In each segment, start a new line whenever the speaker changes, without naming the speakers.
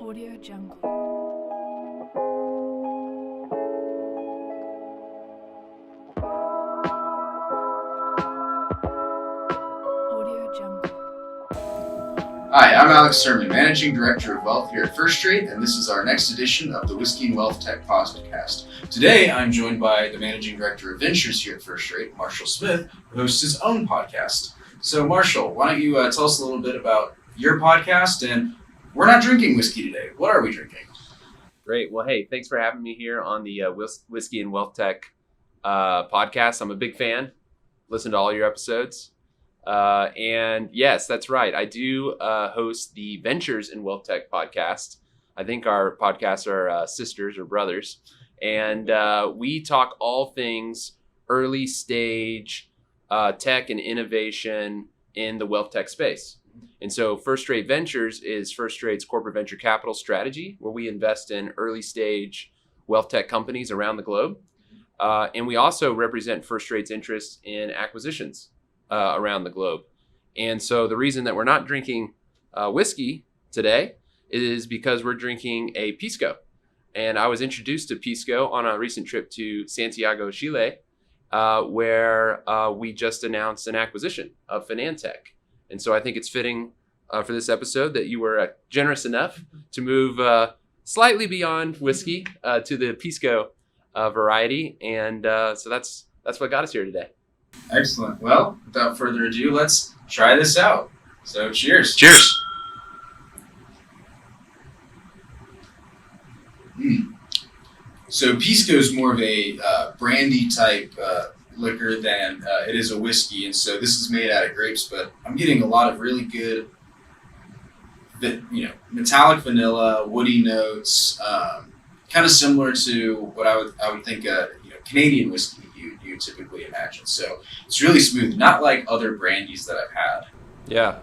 Audio Jungle. Audio Jungle.
Hi, I'm Alex Sermon, Managing Director of Wealth here at First Rate, and this is our next edition of the Whiskey and WealthTech Podcast. Today, I'm joined by the Managing Director of Ventures here at First Rate, Marshall Smith, who hosts his own podcast. So, Marshall, why don't you tell us a little bit about your podcast? And we're not drinking whiskey today. What are we drinking?
Great. Well, hey, thanks for having me here on the Whiskey and WealthTech podcast. I'm a big fan. Listen to all your episodes. And yes, that's right. I do host the Ventures in WealthTech podcast. I think our podcasts are sisters or brothers. And we talk all things early stage tech and innovation in the wealth tech space. And so First Rate Ventures is First Rate's corporate venture capital strategy, where we invest in early stage wealth tech companies around the globe. And we also represent First Rate's interest in acquisitions around the globe. And so the reason that we're not drinking whiskey today is because we're drinking a pisco. And I was introduced to pisco on a recent trip to Santiago, Chile, where we just announced an acquisition of Finantech. And so I think it's fitting for this episode that you were generous enough to move slightly beyond whiskey to the pisco variety. And so that's what got us here today.
Excellent. Well, without further ado, let's try this out. So, cheers.
Cheers.
So, pisco is more of a brandy type liquor than it is a whiskey, and so this is made out of grapes. But I'm getting a lot of really good, metallic vanilla, woody notes, kind of similar to what I would think Canadian whiskey you typically imagine. So it's really smooth, not like other brandies that I've had.
Yeah.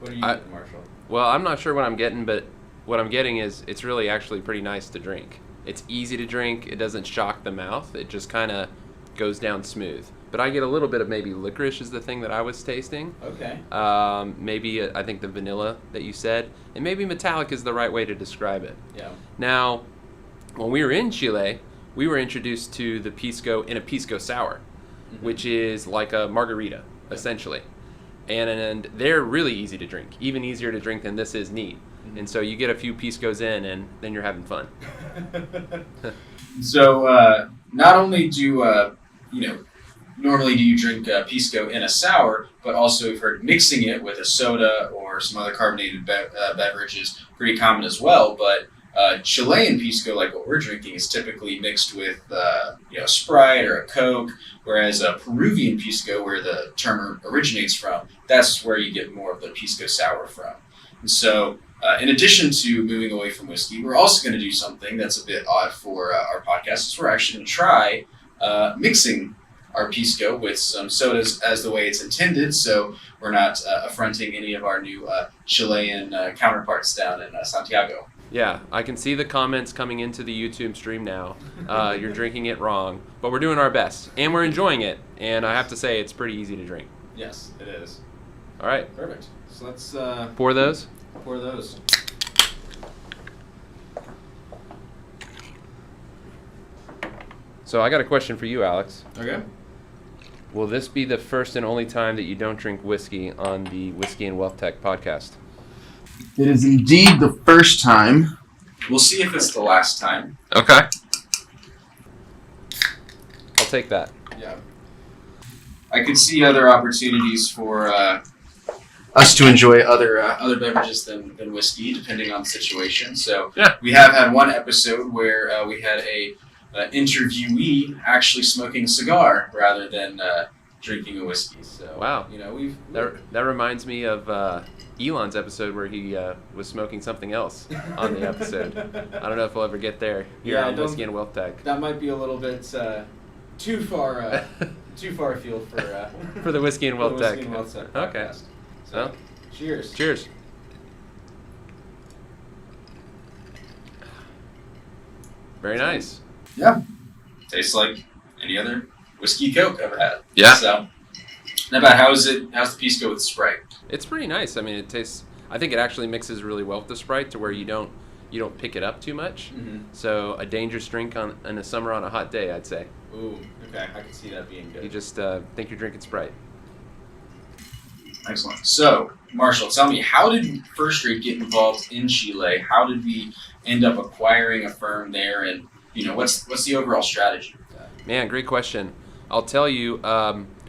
What are you getting, Marshall?
Well, I'm not sure what I'm getting, but what I'm getting is it's really actually pretty nice to drink. It's easy to drink. It doesn't shock the mouth. It just kind of goes down smooth. But I get a little bit of maybe licorice is the thing that I was tasting.
Okay.
Maybe I think the vanilla that you said, and maybe metallic is the right way to describe it.
Yeah.
Now, when we were in Chile, we were introduced to the pisco in a pisco sour, which is like a margarita, essentially. And they're really easy to drink, even easier to drink than this is neat. And so you get a few piscos in, and then you're having fun.
So not only do normally do you drink pisco in a sour, but also we've heard mixing it with a soda or some other carbonated beverage is pretty common as well. But Chilean pisco, like what we're drinking, is typically mixed with Sprite or a Coke, whereas Peruvian pisco, where the term originates from, that's where you get more of the pisco sour from. And so in addition to moving away from whiskey, we're also going to do something that's a bit odd for our podcast. Is we're actually going to try mixing our pisco with some sodas as the way it's intended, so we're not affronting any of our new Chilean counterparts down in Santiago.
Yeah, I can see the comments coming into the YouTube stream now. You're drinking it wrong, but we're doing our best, and we're enjoying it. And I have to say, it's pretty easy to drink.
Yes, it is.
All right.
Perfect. So let's
pour those.
Pour those.
So I got a question for you, Alex.
Okay.
Will this be the first and only time that you don't drink whiskey on the Whiskey and WealthTech podcast?
It is indeed the first time. We'll see if it's the last time.
Okay. I'll take that.
Yeah. I could see other opportunities for us to enjoy other beverages than whiskey, depending on the situation. So We have had one episode where we had a interviewee actually smoking a cigar rather than drinking a whiskey. So
wow.
We've
that reminds me of Elon's episode where he was smoking something else on the episode. I don't know if we'll ever get there here on Whiskey and WealthTech.
That might be a little bit too far afield
for the Whiskey and WealthTech.
Whiskey and WealthTech podcast.
Okay.
So, cheers.
Cheers. Very nice.
Yeah. Tastes like any other whiskey Coke I've ever had.
Yeah.
So, how about how's the pisco with Sprite?
It's pretty nice. I mean, I think it actually mixes really well with the Sprite to where you don't you don't pick it up too much.
Mm-hmm.
So a dangerous drink in the summer on a hot day, I'd say.
Ooh, okay, I can see that being good.
You just think you're drinking Sprite.
Excellent. So, Marshall, tell me, how did First Rate get involved in Chile? How did we end up acquiring a firm there, and what's the overall strategy with that?
Man, great question. I'll tell you,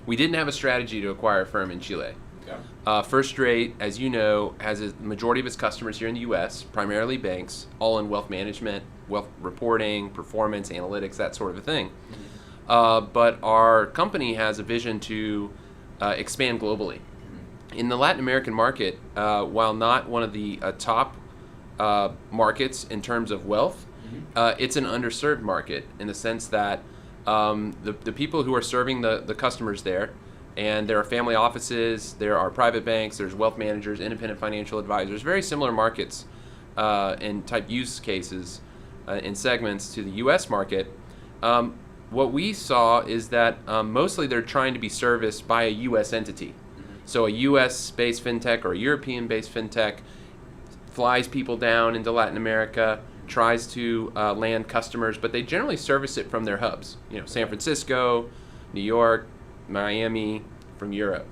we didn't have a strategy to acquire a firm in Chile.
Okay.
First Rate, as you know, has a majority of its customers here in the U.S., primarily banks, all in wealth management, wealth reporting, performance, analytics, that sort of a thing.
Mm-hmm.
But our company has a vision to expand globally. In the Latin American market, while not one of the top markets in terms of wealth, it's an underserved market in the sense that the people who are serving the customers there, and there are family offices, there are private banks, there's wealth managers, independent financial advisors, very similar markets and type use cases in segments to the U.S. market. What we saw is that mostly they're trying to be serviced by a U.S. entity. So a US-based fintech or a European-based fintech flies people down into Latin America, tries to land customers, but they generally service it from their hubs. San Francisco, New York, Miami, from Europe.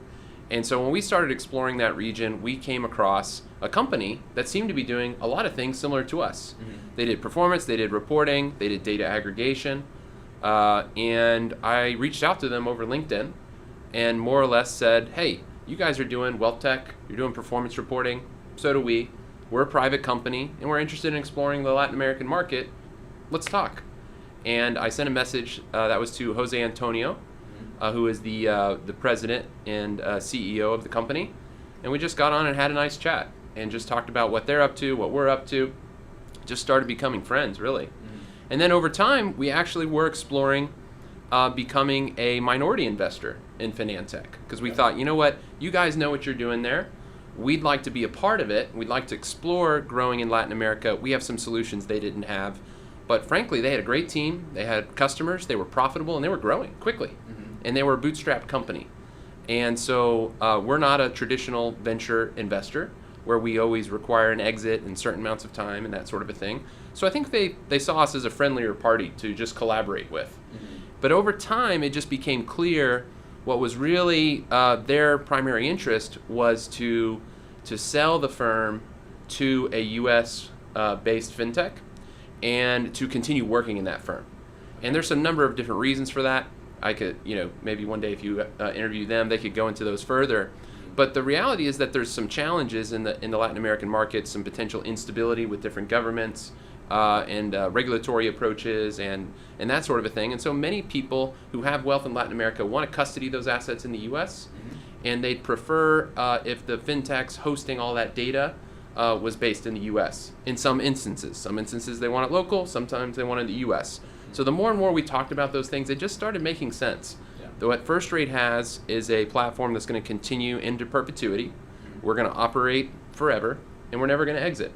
And so when we started exploring that region, we came across a company that seemed to be doing a lot of things similar to us. Mm-hmm. They did performance, they did reporting, they did data aggregation, and I reached out to them over LinkedIn and more or less said, hey, you guys are doing WealthTech, you're doing performance reporting, so do we. We're a private company, and we're interested in exploring the Latin American market. Let's talk. And I sent a message that was to Jose Antonio, who is the president and CEO of the company. And we just got on and had a nice chat and just talked about what they're up to, what we're up to. Just started becoming friends, really. Mm-hmm. And then over time, we actually were exploring becoming a minority investor in Finantech, because we thought, you know what, you guys know what you're doing there. We'd like to be a part of it. We'd like to explore growing in Latin America. We have some solutions they didn't have. But frankly, they had a great team. They had customers. They were profitable, and they were growing quickly. Mm-hmm. And they were a bootstrapped company. And so we're not a traditional venture investor where we always require an exit in certain amounts of time and that sort of a thing. So I think they saw us as a friendlier party to just collaborate with. Mm-hmm. But over time, it just became clear what was really their primary interest was to sell the firm to a U.S. based fintech and to continue working in that firm. And there's a number of different reasons for that. I could, maybe one day if you interview them, they could go into those further. But the reality is that there's some challenges in the Latin American market, some potential instability with different governments and regulatory approaches and that sort of a thing. And so many people who have wealth in Latin America want to custody those assets in the U.S. Mm-hmm. And they'd prefer if the fintechs hosting all that data was based in the U.S. in some instances. Some instances they want it local, sometimes they want it in the U.S. Mm-hmm. So the more and more we talked about those things, it just started making sense. Yeah. What First Rate has is a platform that's going to continue into perpetuity. Mm-hmm. We're going to operate forever, and we're never going to exit.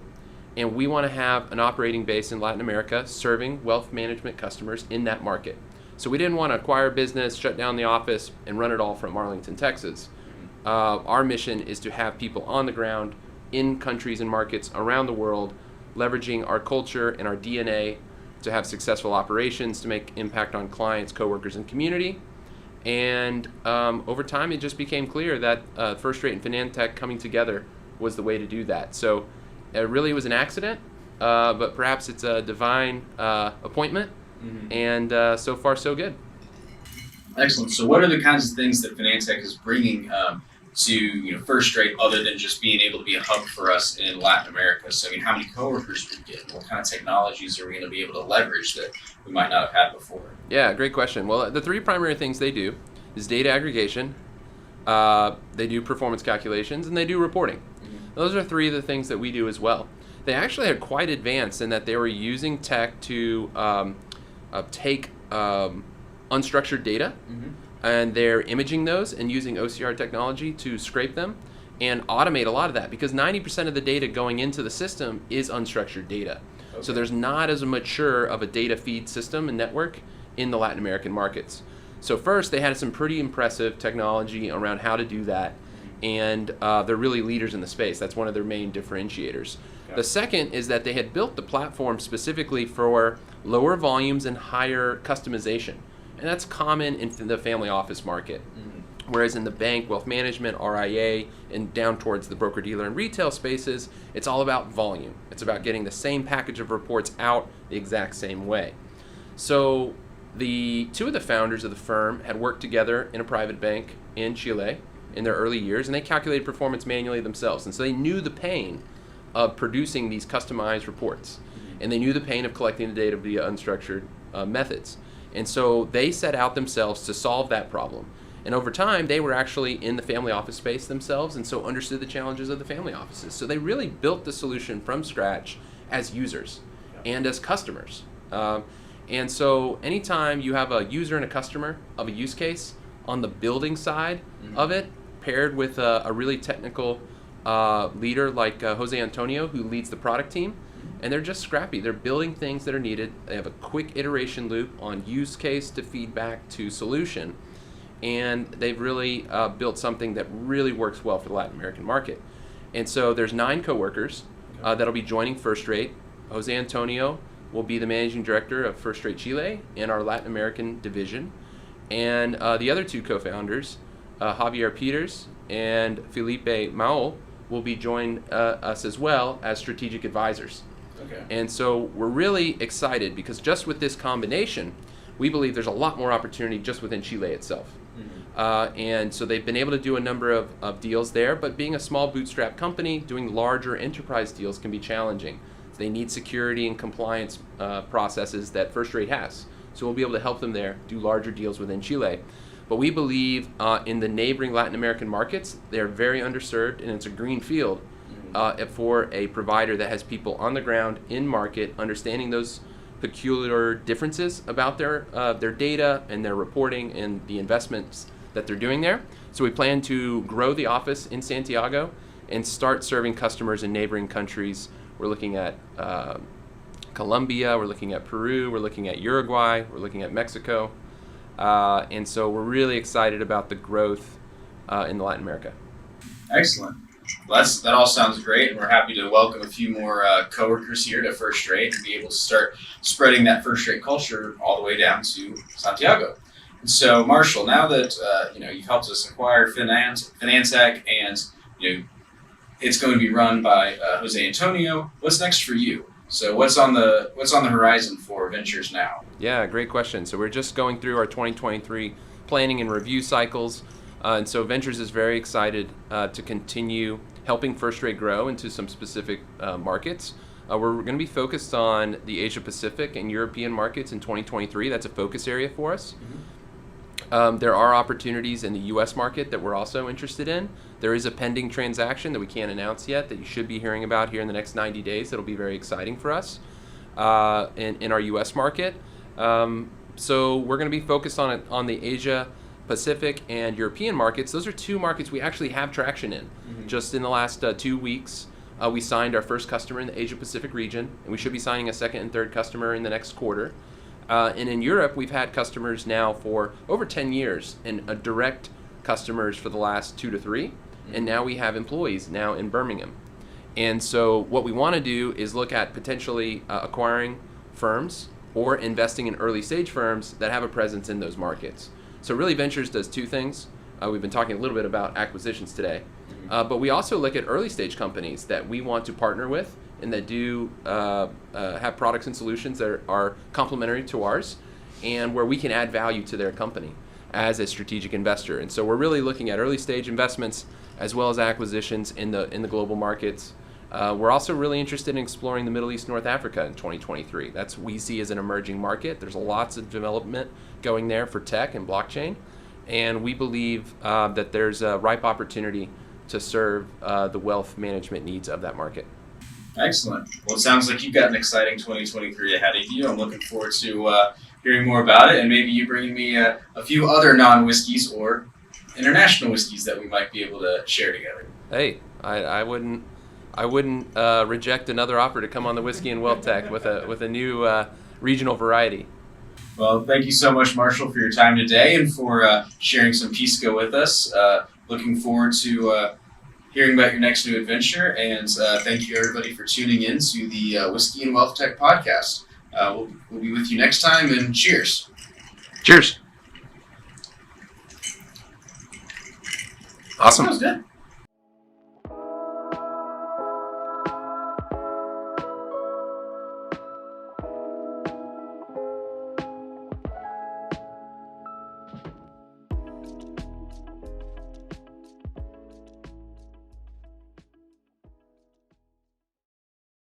And we want to have an operating base in Latin America serving wealth management customers in that market. So we didn't want to acquire a business, shut down the office, and run it all from Arlington, Texas. Our mission is to have people on the ground in countries and markets around the world, leveraging our culture and our DNA to have successful operations, to make impact on clients, coworkers, and community. And over time, it just became clear that First Rate and Finantech coming together was the way to do that. So it really was an accident, but perhaps it's a divine appointment, mm-hmm. and so far so good.
Excellent. So what are the kinds of things that Finantech is bringing to First Rate other than just being able to be a hub for us in Latin America? So how many coworkers do we get? What kind of technologies are we going to be able to leverage that we might not have had before?
Yeah, great question. Well, the three primary things they do is data aggregation, they do performance calculations, and they do reporting. Those are three of the things that we do as well. They actually are quite advanced in that they were using tech to take unstructured data, mm-hmm. and they're imaging those and using OCR technology to scrape them and automate a lot of that, because 90% of the data going into the system is unstructured data. Okay. So there's not as mature of a data feed system and network in the Latin American markets. So first, they had some pretty impressive technology around how to do that. and they're really leaders in the space. That's one of their main differentiators.
Okay.
The second is that they had built the platform specifically for lower volumes and higher customization, and that's common in the family office market. Whereas in the bank, wealth management, RIA, and down towards the broker-dealer and retail spaces, it's all about volume. It's about getting the same package of reports out the exact same way. So the two of the founders of the firm had worked together in a private bank in Chile in their early years, and they calculated performance manually themselves. And so they knew the pain of producing these customized reports, and they knew the pain of collecting the data via unstructured methods. And so they set out themselves to solve that problem. And over time, they were actually in the family office space themselves, and so understood the challenges of the family offices. So they really built the solution from scratch as users and as customers. And so anytime you have a user and a customer of a use case on the building side of it, paired with a really technical leader like Jose Antonio, who leads the product team, and they're just scrappy. They're building things that are needed. They have a quick iteration loop on use case to feedback to solution. And they've really built something that really works well for the Latin American market. And so there's 9 coworkers that'll be joining First Rate. Jose Antonio will be the managing director of First Rate Chile in our Latin American division. And the other 2 co-founders, Javier Peters and Felipe Maol, will be joining us as well as strategic advisors.
Okay.
And so we're really excited because just with this combination, we believe there's a lot more opportunity just within Chile itself. And so they've been able to do a number of deals there, but being a small bootstrap company, doing larger enterprise deals can be challenging. So they need security and compliance processes that First Rate has. So we'll be able to help them there, do larger deals within Chile. But we believe in the neighboring Latin American markets, they're very underserved, and it's a green field for a provider that has people on the ground in market, understanding those peculiar differences about their data and their reporting and the investments that they're doing there. So we plan to grow the office in Santiago and start serving customers in neighboring countries. We're looking at Colombia, we're looking at Peru, we're looking at Uruguay, we're looking at Mexico. And so we're really excited about the growth in Latin America.
Excellent. Well, that all sounds great, and we're happy to welcome a few more coworkers here to First Rate and be able to start spreading that First Rate culture all the way down to Santiago. And so, Marshall, now that you've helped us acquire Finantech, and it's going to be run by Jose Antonio, what's next for you? So, what's on the horizon for Ventures now?
Yeah, great question. So we're just going through our 2023 planning and review cycles. And so Ventures is very excited to continue helping First Rate grow into some specific markets. We're going to be focused on the Asia Pacific and European markets in 2023. That's a focus area for us. There are opportunities in the U.S. market that we're also interested in. There is a pending transaction that we can't announce yet that you should be hearing about here in the next 90 days. That'll be very exciting for us in our U.S. market. So we're going to be focused on the Asia Pacific and European markets. Those are 2 markets we actually have traction in. Just in the last 2 weeks, we signed our first customer in the Asia Pacific region, and we should be signing a second and third customer in the next quarter. And in Europe, we've had customers now for over 10 years, and direct customers for the last 2 to 3, and now we have employees now in Birmingham. And so what we want to do is look at potentially acquiring firms or investing in early stage firms that have a presence in those markets. So really Ventures does 2 things. We've been talking a little bit about acquisitions today, but we also look at early stage companies that we want to partner with and that do have products and solutions that are complementary to ours and where we can add value to their company as a strategic investor. And so we're really looking at early stage investments as well as acquisitions in the global markets. We're also really interested in exploring the Middle East, North Africa in 2023. That's what we see as an emerging market. There's lots of development going there for tech and blockchain. And we believe that there's a ripe opportunity to serve the wealth management needs of that market.
Excellent. Well, it sounds like you've got an exciting 2023 ahead of you. I'm looking forward to hearing more about it, and maybe you bringing me a few other non-whiskeys or international whiskeys that we might be able to share together.
Hey, I wouldn't reject another offer to come on the Whiskey and WealthTech with a new regional variety.
Well, thank you so much, Marshall, for your time today and for sharing some Pisco with us. looking forward to hearing about your next new adventure. And thank you, everybody, for tuning in to the Whiskey and Wealth Tech podcast. We'll be with you next time, and cheers.
Cheers. Awesome.
That was good.